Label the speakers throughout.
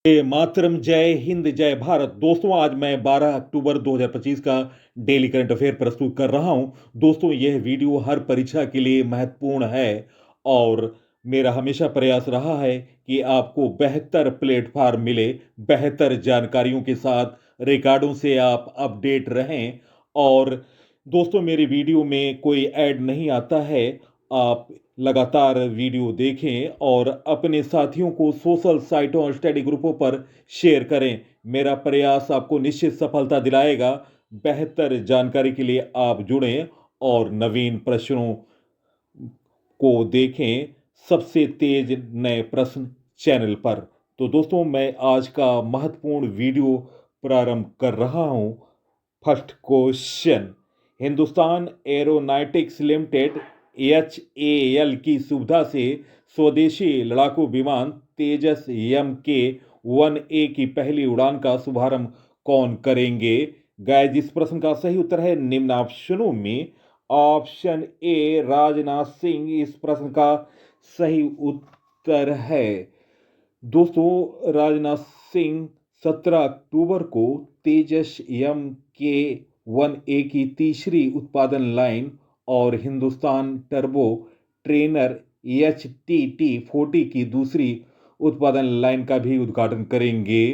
Speaker 1: मातरम, जय हिंद, जय भारत। दोस्तों, आज मैं 12 अक्टूबर 2025 का डेली करंट अफेयर प्रस्तुत कर रहा हूं। दोस्तों, यह वीडियो हर परीक्षा के लिए महत्वपूर्ण है और मेरा हमेशा प्रयास रहा है कि आपको बेहतर प्लेटफॉर्म मिले, बेहतर जानकारियों के साथ रिकॉर्डों से आप अपडेट रहें। और दोस्तों, मेरी वीडियो में कोई ऐड नहीं आता है। आप लगातार वीडियो देखें और अपने साथियों को सोशल साइटों और स्टडी ग्रुपों पर शेयर करें। मेरा प्रयास आपको निश्चित सफलता दिलाएगा। बेहतर जानकारी के लिए आप जुड़ें और नवीन प्रश्नों को देखें सबसे तेज नए प्रश्न चैनल पर। तो दोस्तों, मैं आज का महत्वपूर्ण वीडियो प्रारंभ कर रहा हूं। First question, Hindustan aeronautics limited HAL की सुविधा से स्वदेशी लड़ाकू विमान तेजस MK-1A की पहली उड़ान का शुभारंभ कौन करेंगे? गाइस, इस प्रश्न का सही उत्तर है निम्न ऑप्शनों में ऑप्शन ए राजनाथ सिंह। इस प्रश्न का सही उत्तर है दोस्तों राजनाथ सिंह 17 अक्टूबर को तेजस MK-1A की तीसरी उत्पादन लाइन और हिंदुस्तान टर्बो ट्रेनर HTT-40 की दूसरी उत्पादन लाइन का भी उद्घाटन करेंगे।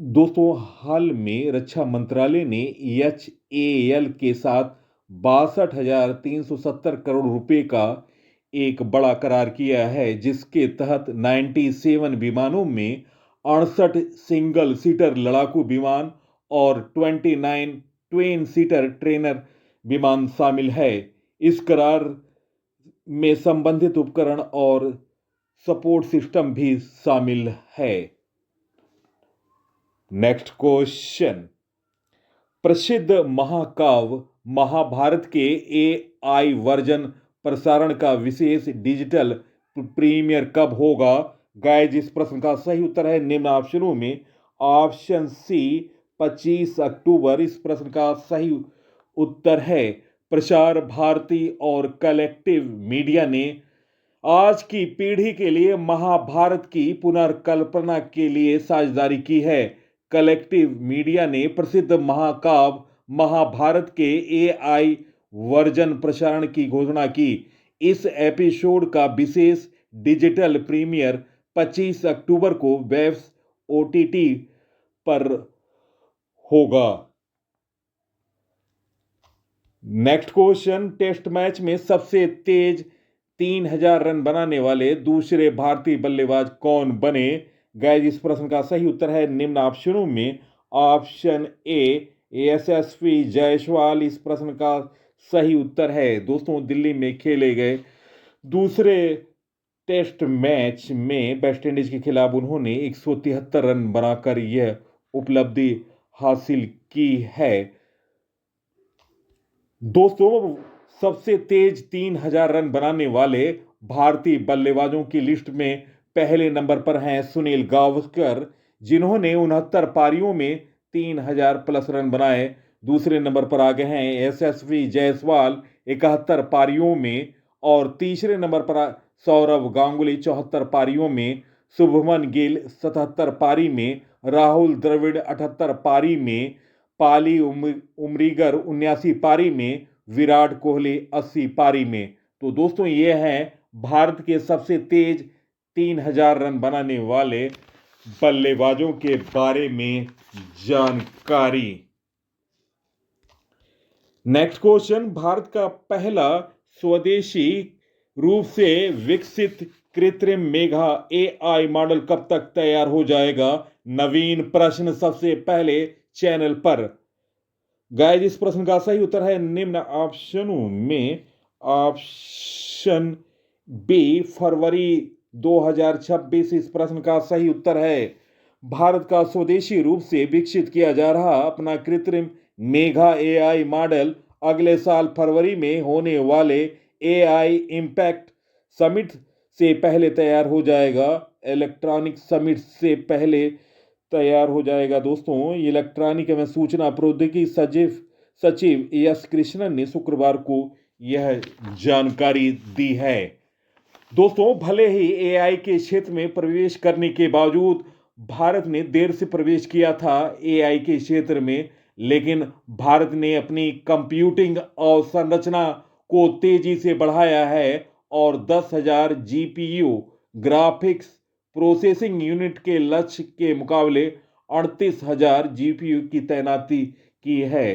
Speaker 1: दोस्तों, हाल में रक्षा मंत्रालय ने HAL के साथ 62,370 करोड़ रुपए का एक बड़ा करार किया है, जिसके तहत 97 विमानों में 68 सिंगल सीटर लड़ाकू विमान और 29 ट्वेन सीटर ट्रेनर विमान शामिल है। इस करार में संबंधित उपकरण और सपोर्ट सिस्टम भी शामिल है। नेक्स्ट क्वेश्चन, प्रसिद्ध महाकाव्य महाभारत के AI वर्जन प्रसारण का विशेष डिजिटल प्रीमियर कब होगा? गाइस, इस प्रश्न का सही उत्तर है निम्न ऑप्शनों में ऑप्शन सी 25 अक्टूबर। इस प्रश्न का सही उत्तर है प्रसार भारती और कलेक्टिव मीडिया ने आज की पीढ़ी के लिए महाभारत की पुनर्कल्पना के लिए साझेदारी की है। कलेक्टिव मीडिया ने प्रसिद्ध महाकाव्य महाभारत के AI वर्जन प्रसारण की घोषणा की। इस एपिसोड का विशेष डिजिटल प्रीमियर 25 अक्टूबर को वेब्स OTT पर होगा। नेक्स्ट क्वेश्चन, टेस्ट मैच में सबसे तेज 3,000 रन बनाने वाले दूसरे भारतीय बल्लेबाज कौन बने? गाइस, इस प्रश्न का सही उत्तर है निम्न ऑप्शनों में ऑप्शन ए यशस्वी जायसवाल। इस प्रश्न का सही उत्तर है दोस्तों दिल्ली में खेले गए दूसरे टेस्ट मैच में वेस्टइंडीज के खिलाफ उन्होंने 173 रन बनाकर यह उपलब्धि हासिल की है। दोस्तों, सबसे तेज 3,000 रन बनाने वाले भारतीय बल्लेबाजों की लिस्ट में पहले नंबर पर हैं सुनील गावस्कर, जिन्होंने 69 पारियों में 3,000 प्लस रन बनाए। दूसरे नंबर पर आ गए हैं यशस्वी जायसवाल 71 पारियों में, और तीसरे नंबर पर सौरव गांगुली 74 पारियों में, शुभमन गिल 77 पारी में, राहुल द्रविड़ 78 पारी में, पाली उमरीगर 79 पारी में, विराट कोहली 80 पारी में। तो दोस्तों, ये हैं भारत के सबसे तेज 3,000 रन बनाने वाले बल्लेबाजों के बारे में जानकारी। नेक्स्ट क्वेश्चन, भारत का पहला स्वदेशी रूप से विकसित कृत्रिम मेघा AI मॉडल कब तक तैयार हो जाएगा? नवीन प्रश्न सबसे पहले चैनल पर। गाइस, इस प्रश्न का सही उत्तर है निम्न ऑप्शनों में ऑप्शन बी फरवरी 2026। इस प्रश्न का सही उत्तर है भारत का स्वदेशी रूप से विकसित किया जा रहा अपना कृत्रिम मेघा AI मॉडल अगले साल फरवरी में होने वाले AI इम्पैक्ट समिट से पहले तैयार हो जाएगा। इलेक्ट्रॉनिक समिट से पहले तैयार हो जाएगा। दोस्तों, इलेक्ट्रॉनिक एवं सूचना प्रौद्योगिकी सचिव एस कृष्णन ने शुक्रवार को यह जानकारी दी है। दोस्तों, भले ही AI के क्षेत्र में प्रवेश करने के बावजूद भारत ने देर से प्रवेश किया था एआई के क्षेत्र में, लेकिन भारत ने अपनी कंप्यूटिंग और संरचना को तेजी से बढ़ाया है और 10,000 जीपीयू ग्राफिक्स प्रोसेसिंग यूनिट के लक्ष्य के मुकाबले 38,000 जीपीयू की तैनाती की है।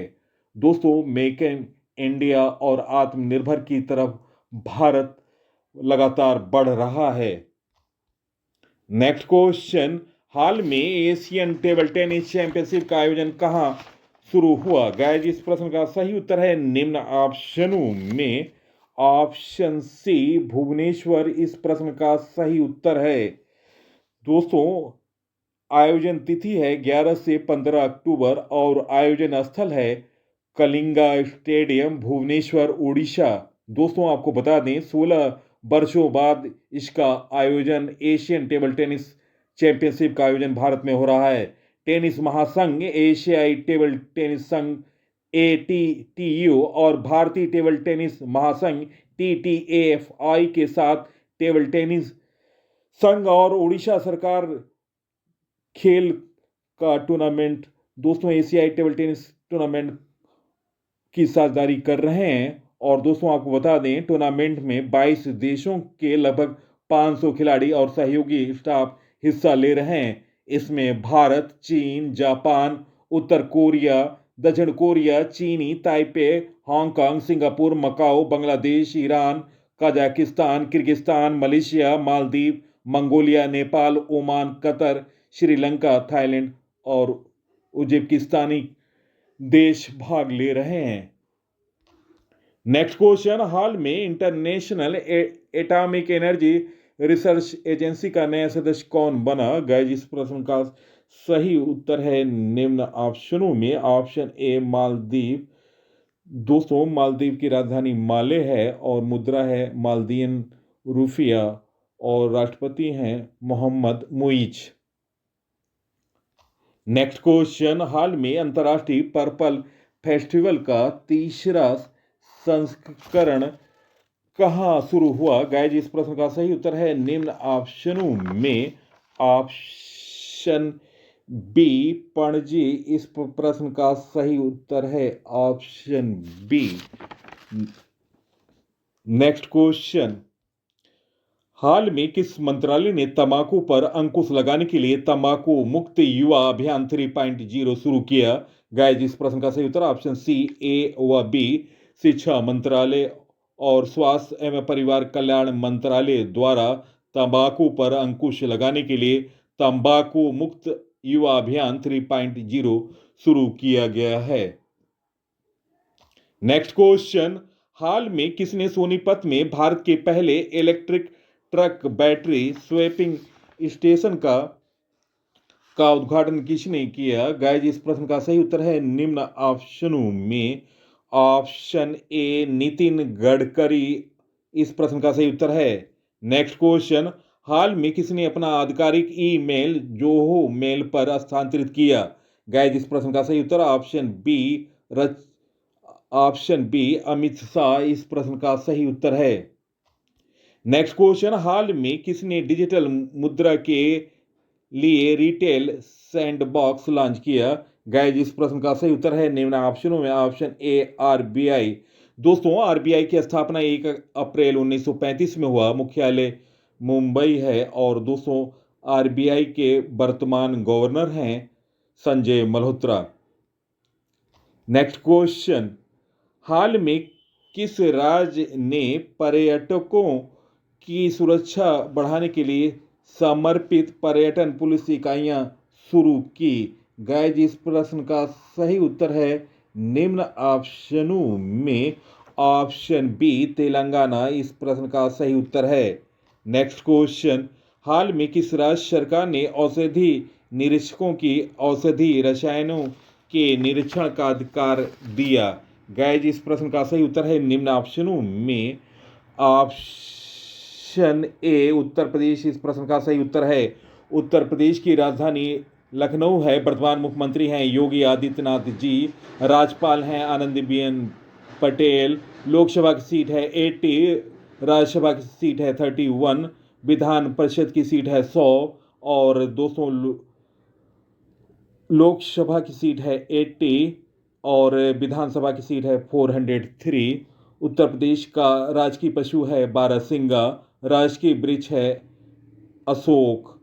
Speaker 1: दोस्तों, मेक इन इंडिया और आत्मनिर्भर की तरफ भारत लगातार बढ़ रहा है। नेक्स्ट क्वेश्चन, हाल में एशियन टेबल टेनिस चैंपियनशिप का आयोजन कहां शुरू हुआ? गाइस, इस प्रश्न का सही उत्तर है निम्न ऑप्शनों में ऑप्शन सी भुवनेश्वर इस प्रश्न का सही उत्तर है। दोस्तों, आयोजन तिथि है 11 से 15 अक्टूबर और आयोजन स्थल है कलिंगा स्टेडियम, भुवनेश्वर, उड़ीसा। दोस्तों, आपको बता दें 16 वर्षों बाद इसका आयोजन एशियन टेबल टेनिस चैंपियनशिप का आयोजन भारत में हो रहा है। टेनिस महासंघ, एशियाई टेबल टेनिस संघ एटीटीयू और भारतीय टेबल टेनिस महासंघ टीटीएएफआई के साथ टेबल टेनिस संघ और उड़ीसा सरकार खेल का टूर्नामेंट, दोस्तों एशियाई टेबल टेनिस टूर्नामेंट की साझेदारी कर रहे हैं। और दोस्तों, आपको बता दें टूर्नामेंट में 22 देशों के लगभग 500 खिलाड़ी और सहयोगी स्टाफ हिस्सा ले रहे हैं। इसमें भारत, चीन, जापान, उत्तर कोरिया, दक्षिण कोरिया, चीनी Taipei, Hong Kong, Singapore, Macau, Bangladesh, Iran, Kazakhstan, Kyrgyzstan, Malaysia, Maldives, Mongolia, Nepal, Oman, Qatar, Sri Lanka, Thailand और उज्बेकिस्तानी देश भाग ले रहे हैं। नेक्स्ट क्वेश्चन, हाल में international atomic energy research agency का नया सदस्य कौन बना? गाइस, इस प्रश्न का सही उत्तर है निम्न ऑप्शनों में ऑप्शन ए मालदीव। दोस्तों, मालदीव की राजधानी माले है और मुद्रा है मालदीयन रुपया और राष्ट्रपति हैं मोहम्मद मुइज। नेक्स्ट क्वेश्चन, हाल में अंतर्राष्ट्रीय पर्पल फेस्टिवल का तीसरा संस्करण कहां शुरू हुआ? गाइस, इस प्रश्न का सही उत्तर है निम्न ऑप्शनों में ऑप्शन बी पणजी। इस प्रश्न का सही उत्तर है ऑप्शन बी। नेक्स्ट क्वेश्चन, हाल में किस मंत्रालय ने तंबाकू पर अंकुश लगाने के लिए तंबाकू मुक्त युवा अभियान 3.0 शुरू किया? गाइस, इस प्रश्न का सही उत्तर ऑप्शन सी ए व बी। शिक्षा मंत्रालय और स्वास्थ्य एवं परिवार कल्याण मंत्रालय द्वारा तंबाकू पर अंकुश लगाने के लिए तंबाकू मुक्त युवा अभियान 3.0 शुरू किया गया है। नेक्स्ट क्वेश्चन, हाल में किसने सोनीपत में भारत के पहले electric truck battery swapping station का उद्घाटन किसने किया? गाइस, इस प्रश्न का सही उत्तर है निम्न ऑप्शनों में ऑप्शन ए नितिन गडकरी। इस प्रश्न का सही उत्तर है। नेक्स्ट क्वेश्चन, हाल में किसने अपना आधिकारिक ईमेल जोहो मेल पर स्थानांतरित किया? गाइस, इस प्रश्न का सही उत्तर ऑप्शन बी अमित शाह। इस प्रश्न का सही उत्तर है। नेक्स्ट क्वेश्चन, हाल में किसने डिजिटल मुद्रा के लिए रिटेल सैंडबॉक्स लॉन्च किया? गाइस, इस प्रश्न का सही उत्तर है निम्न ऑप्शनों में ऑप्शन ए आरबीआई। दोस्तों, आरबीआई की स्थापना 1 अप्रैल 1935 में हुआ। मुख्यालय मुंबई है और दोस्तों आरबीआई के वर्तमान गवर्नर हैं संजय मल्होत्रा। नेक्स्ट क्वेश्चन, हाल में किस राज्य ने पर्यटकों की सुरक्षा बढ़ाने के लिए समर्पित पर्यटन पुलिस इकाइयां शुरू की? गाइस, इस प्रश्न का सही उत्तर है निम्न ऑप्शनों में ऑप्शन बी तेलंगाना। इस प्रश्न का सही उत्तर है। नेक्स्ट क्वेश्चन, हाल में किस राज्य सरकार ने औषधि निरीक्षकों की औषधि रसायनों के निरीक्षण का अधिकार दिया? गाइस, इस प्रश्न का सही उत्तर है निम्न ऑप्शनों में ऑप्शन ए उत्तर प्रदेश। इस प्रश्न का सही उत्तर है। उत्तर प्रदेश की राजधानी लखनऊ है। वर्तमान मुख्यमंत्री हैं योगी आदित्यनाथ जी। राज्यपाल हैं आनंदीबेन पटेल। लोकसभा की सीट है 80, राज्यसभा की सीट है 31, विधान परिषद की सीट है 100 और दोस्तों लोकसभा की सीट है 80 और विधानसभा की सीट है 403। उत्तर प्रदेश का राजकीय पशु है बारहसिंगा। राजकीय वृक्ष है अशोक।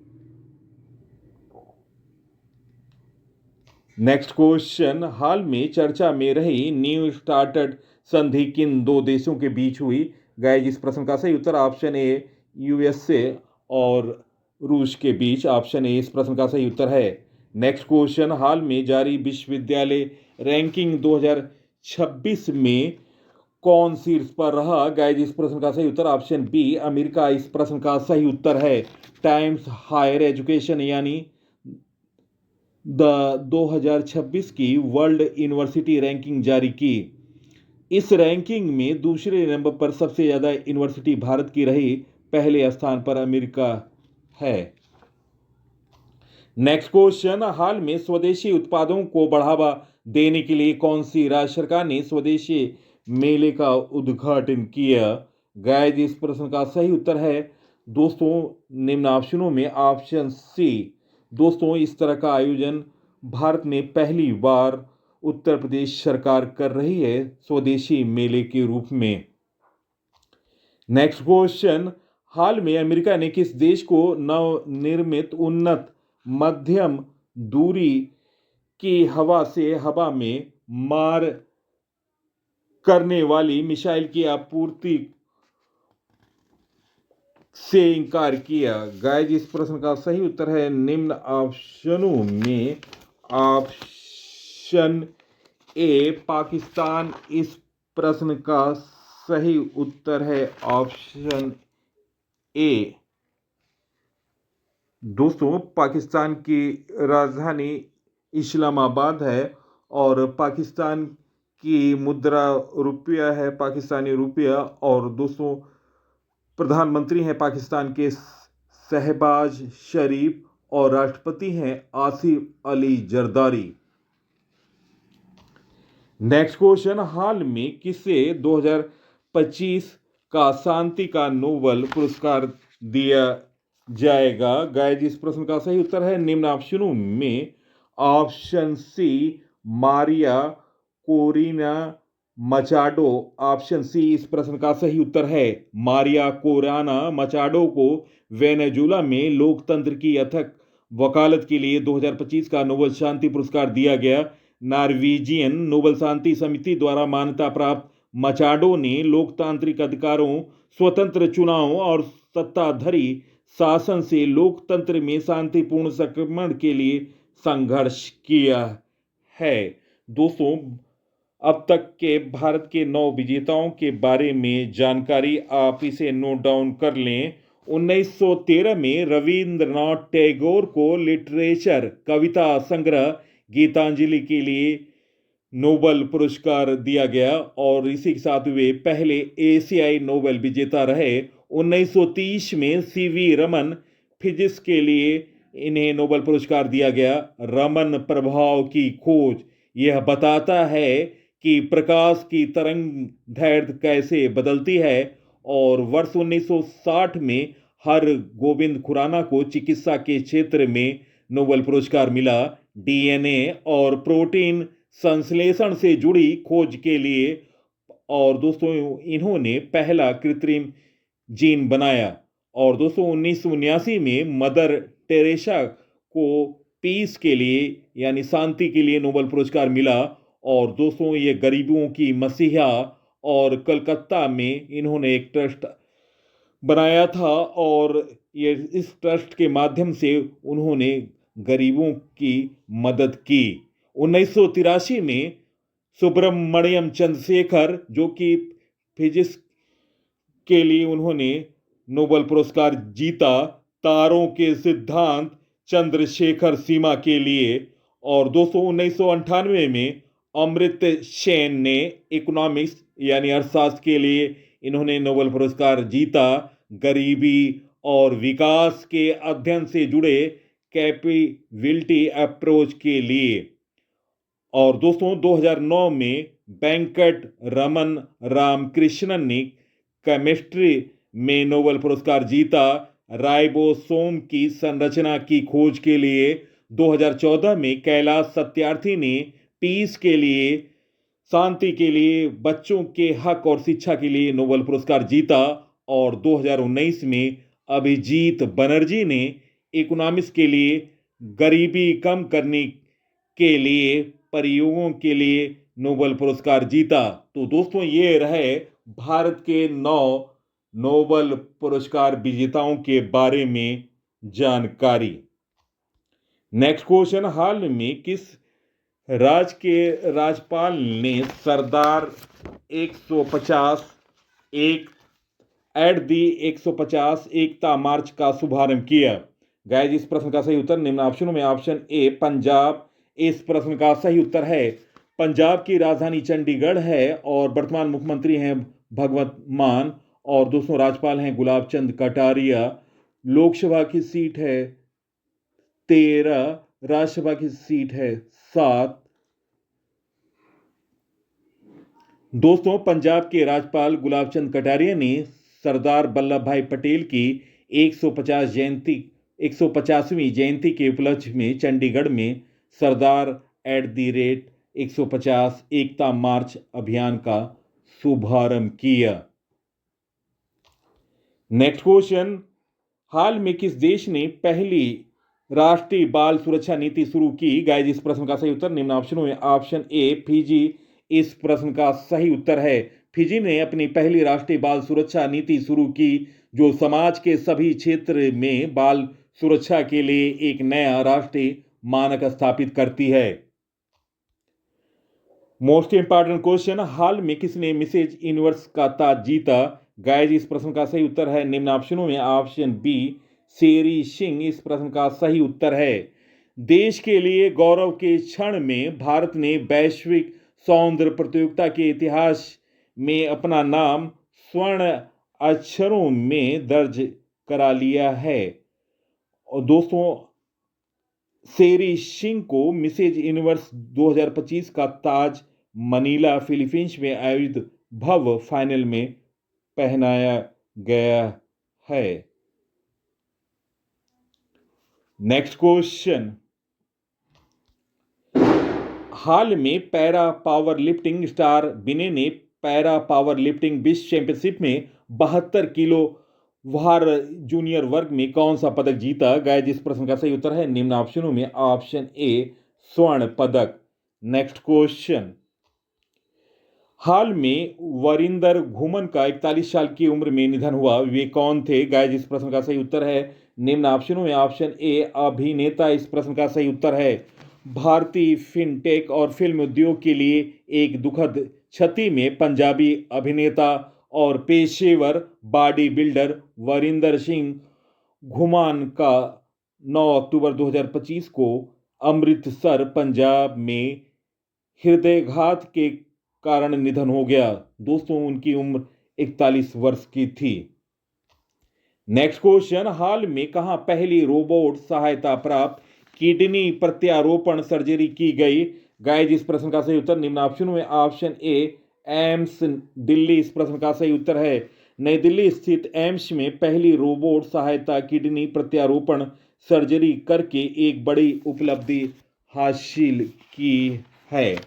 Speaker 1: नेक्स्ट क्वेश्चन, हाल में चर्चा में रही न्यू स्टार्टड संधि किन दो देशों के बीच हुई? गाइस, इस प्रश्न का सही उत्तर ऑप्शन ए यूएसए और रूस के बीच। ऑप्शन ए इस प्रश्न का सही उत्तर है। नेक्स्ट क्वेश्चन, हाल में जारी विश्वविद्यालय रैंकिंग 2026 में कौन शीर्ष पर रहा? गाइस, इस प्रश्न का सही उत्तर ऑप्शन बी अमेरिका इस प्रश्न का सही उत्तर है। टाइम्स हायर एजुकेशन यानी द 2026 की वर्ल्ड यूनिवर्सिटी रैंकिंग जारी की। इस रैंकिंग में दूसरे नंबर पर सबसे ज्यादा यूनिवर्सिटी भारत की रही, पहले स्थान पर अमेरिका है। नेक्स्ट क्वेश्चन, हाल में स्वदेशी उत्पादों को बढ़ावा देने के लिए कौन सी राज्य सरकार ने स्वदेशी मेले का उद्घाटन किया? गाइस, इस प्रश्न का सही उत्तर है दोस्तों निम्न ऑप्शनों में ऑप्शन सी। दोस्तों, इस तरह का आयोजन भारत में पहली बार उत्तर प्रदेश सरकार कर रही है स्वदेशी मेले के रूप में। नेक्स्ट क्वेश्चन, हाल में अमेरिका ने किस देश को नवनिर्मित उन्नत मध्यम दूरी की हवा से हवा में मार करने वाली मिसाइल की आपूर्ति से इनकार किया? गाइस, इस प्रश्न का सही उत्तर है निम्न ऑप्शनों में ऑप्शन ए पाकिस्तान। इस प्रश्न का सही उत्तर है ऑप्शन ए। दोस्तों, पाकिस्तान की राजधानी इस्लामाबाद है और पाकिस्तान की मुद्रा रुपया है, पाकिस्तानी रुपया। और दोस्तों, प्रधानमंत्री हैं पाकिस्तान के शहबाज शरीफ और राष्ट्रपति हैं आसिफ अली जरदारी। नेक्स्ट क्वेश्चन, हाल में किसे 2025 का शांति का नोबेल पुरस्कार दिया जाएगा? गाइस, इस प्रश्न का सही उत्तर है निम्न ऑप्शनों में option C Maria Corina Machado. Option C इस प्रश्न का सही उत्तर है। मारिया कोराना मचाडो को वेनेजुला में लोकतंत्र की अथक वकालत के लिए 2025 का नोबेल शांति पुरस्कार दिया गया। नॉर्वेजियन नोबेल शांति समिति द्वारा मान्यता प्राप्त मचाडो ने लोकतांत्रिक अधिकारों, स्वतंत्र चुनाव और सत्ताधारी शासन से लोकतंत्र में शांतिपूर्ण संक्रमण के लिए संघर्ष किया है। दोस्तों, अब तक के भारत के 9 विजेताओं के बारे में जानकारी आप इसे नोट डाउन कर लें। 1913 में रविंद्रनाथ टैगोर को लिटरेचर कविता संग्रह गीतांजलि के लिए नोबेल पुरस्कार दिया गया और इसी के साथ वे पहले एशियाई नोबेल विजेता रहे। 1930 में सीवी रमन फिजिक्स के लिए इन्हें नोबेल पुरस्कार दिया गया। रमन प्रभाव की खोज यह बताता है कि प्रकाश की तरंग दैर्ध्य कैसे बदलती है। और वर्ष 1960 में हर गोविंद खुराना को चिकित्सा के क्षेत्र में नोबेल पुरस्कार मिला। डीएनए और प्रोटीन संश्लेषण से जुड़ी खोज के लिए। और दोस्तों, इन्होंने पहला कृत्रिम जीन बनाया। और दोस्तों, 1979 में मदर टेरेसा को पीस के लिए यानी शांति के लिए नोबेल पुरस्कार मिला। और दोस्तों, ये गरीबों की मसीहा और कलकत्ता में इन्होंने एक ट्रस्ट बनाया था और ये इस ट्रस्ट के माध्यम से उन्होंने गरीबों की मदद की। 1983 में सुब्रमण्यम चंद्रशेखर, जो कि फिजिक्स के लिए उन्होंने नोबेल पुरस्कार जीता, तारों के सिद्धांत चंद्रशेखर सीमा के लिए। और दोस्तों, 1998 में अमर्त्य सेन ने इकोनॉमिक्स यानी अर्थशास्त्र के लिए इन्होंने नोबेल पुरस्कार जीता, गरीबी और विकास के अध्ययन से जुड़े कैपेबिलिटी अप्रोच के लिए। और दोस्तों, 2009 में वेंकट रमन रामकृष्णन ने केमिस्ट्री में नोबेल पुरस्कार जीता, राइबोसोम की संरचना की खोज के लिए। 2014 में कैलाश सत्यार्थी ने पीस के लिए, शांति के लिए, बच्चों के हक और शिक्षा के लिए नोबेल पुरस्कार जीता। और 2019 में अभिजीत बनर्जी ने इकोनॉमिक्स के लिए, गरीबी कम करने के लिए, प्रयोगों के लिए नोबेल पुरस्कार जीता। तो दोस्तों ये रहे भारत के 9 नोबेल पुरस्कार विजेताओं के बारे में जानकारी। नेक्स्ट क्वेश्चन, हाल में किस राज्य के राज्यपाल ने सरदार 150 एक एट दी 150 एकता मार्च का शुभारंभ किया? गाइस, इस प्रश्न का सही उत्तर निम्न ऑप्शनों में ऑप्शन ए पंजाब इस प्रश्न का सही उत्तर है। पंजाब की राजधानी चंडीगढ़ है और वर्तमान मुख्यमंत्री हैं भगवंत मान और दोस्तों राज्यपाल हैं गुलाब चंद कटारिया। लोकसभा की सीट है 13, राज्यसभा की सीट है 7। दोस्तों पंजाब के राज्यपाल गुलाब चंद कटारिया ने सरदार वल्लभ भाई पटेल की 150वीं जयंती के उपलक्ष्य में चंडीगढ़ में सरदार @ 150 एकता मार्च अभियान का शुभारंभ किया। नेक्स्ट क्वेश्चन, हाल में किस देश ने पहली राष्ट्रीय बाल सुरक्षा नीति शुरू की? गाइस, इस प्रश्न का सही उत्तर निम्न ऑप्शनों में ऑप्शन ए फिजी इस प्रश्न का सही उत्तर है। फिजी ने अपनी पहली राष्ट्रीय बाल सुरक्षा नीति शुरू की जो समाज के सभी क्षेत्र में बाल सुरक्षा के लिए एक नया राष्ट्रीय मानक स्थापित करती है। मोस्ट इंपॉर्टेंट क्वेश्चन, हाल में किसने मिसेज यूनिवर्स का ताज जीता? गाइस, इस प्रश्न का सही उत्तर है निम्न ऑप्शनों में ऑप्शन बी शेरी सिंह इस प्रश्न का सही उत्तर है। देश के लिए गौरव के क्षण में भारत ने वैश्विक सौंदर्य प्रतियोगिता के इतिहास में अपना नाम स्वर्ण अक्षरों में दर्ज करा लिया है। और दोस्तों शेरी सिंह को मिसेज यूनिवर्स 2025 का ताज मनीला फिलीपींस में आयोजित भव्य फाइनल में पहनाया गया है। नेक्स्ट क्वेश्चन, हाल में पैरा पावर लिफ्टिंग स्टार विनय ने पैरा पावर लिफ्टिंग विश्व चैंपियनशिप में 72 किलो भार जूनियर वर्ग में कौन सा पदक जीता? गाइस, इस प्रश्न का सही उत्तर है निम्न ऑप्शनों में ऑप्शन ए स्वर्ण पदक। नेक्स्ट क्वेश्चन, हाल में वरिंदर घुमन का 41 साल की उम्र में निधन हुआ, वे कौन थे? गाइस, इस प्रश्न का सही उत्तर है निम्न ऑप्शनों में ऑप्शन ए अभिनेता इस प्रश्न का सही उत्तर है। भारतीय फिनटेक और फिल्म उद्योग के लिए एक दुखद क्षति में पंजाबी अभिनेता और पेशेवर बॉडी बिल्डर वरिंदर सिंह घुमान का 9 अक्टूबर 2025 को अमृतसर पंजाब में हृदयघात के कारण निधन हो गया। दोस्तों उनकी उम्र 41 वर्ष की थी। नेक्स्ट क्वेश्चन, हाल में कहां पहली रोबोट सहायता प्राप्त किडनी प्रत्यारोपण सर्जरी की गई? गाइस, इस प्रश्न का सही उत्तर निम्न ऑप्शन में ऑप्शन ए एम्स दिल्ली इस प्रश्न का सही उत्तर है। नई दिल्ली स्थित एम्स में पहली रोबोट सहायता किडनी प्रत्यारोपण सर्जरी करके एक बड़ी उपलब्धि हासिल की है।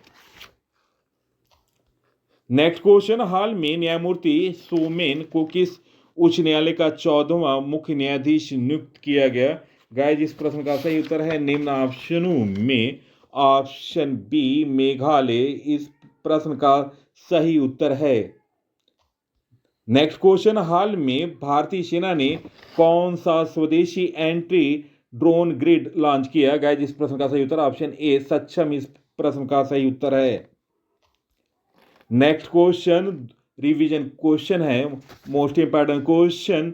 Speaker 1: नेक्स्ट क्वेश्चन, हाल में न्यायमूर्ति सोमेन को किस उच्च न्यायालय का 14वां मुख्य न्यायाधीश नियुक्त किया गया? गाइस, इस प्रश्न का सही उत्तर है निम्न ऑप्शनों में ऑप्शन बी मेघालय इस प्रश्न का सही उत्तर है। नेक्स्ट क्वेश्चन, हाल में भारतीय सेना ने कौन सा स्वदेशी एंटी ड्रोन ग्रिड लॉन्च किया? गाइस, इस प्रश्न का सही उत्तर ऑप्शन ए सक्षम इस प्रश्न का सही उत्तर है। नेक्स्ट क्वेश्चन रिवीजन क्वेश्चन है, मोस्ट इंपॉर्टेंट क्वेश्चन,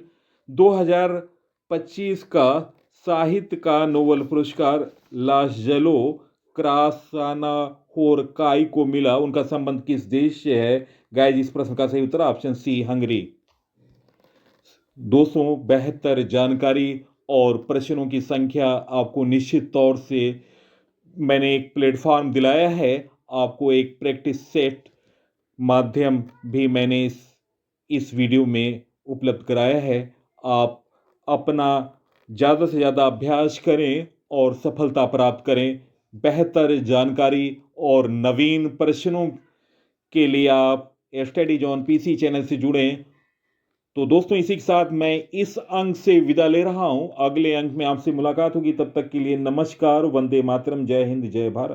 Speaker 1: 2025 का साहित्य का नोबेल पुरस्कार लाजलो क्रासानाहोरकाई को मिला, उनका संबंध किस देश से है? गाइस, इस प्रश्न का सही उत्तर ऑप्शन सी हंगरी। दोस्तों बेहतर जानकारी और प्रश्नों की संख्या आपको निश्चित तौर से मैंने एक प्लेटफॉर्म दिलाया है, आपको एक प्रैक्टिस सेट माध्यम भी मैंने इस वीडियो में उपलब्ध कराया है। आप अपना ज़्यादा से ज़्यादा अभ्यास करें और सफलता प्राप्त करें। बेहतर जानकारी और नवीन प्रश्नों के लिए आप स्टडी जोन पीसी चैनल से जुड़ें। तो दोस्तों इसी के साथ मैं इस अंक से विदा ले रहा हूं। अगले अंक में आपसे मुलाकात होगी, तब तक के लिए नमस्कार, वंदे मातरम, जय हिंद, जय भारत।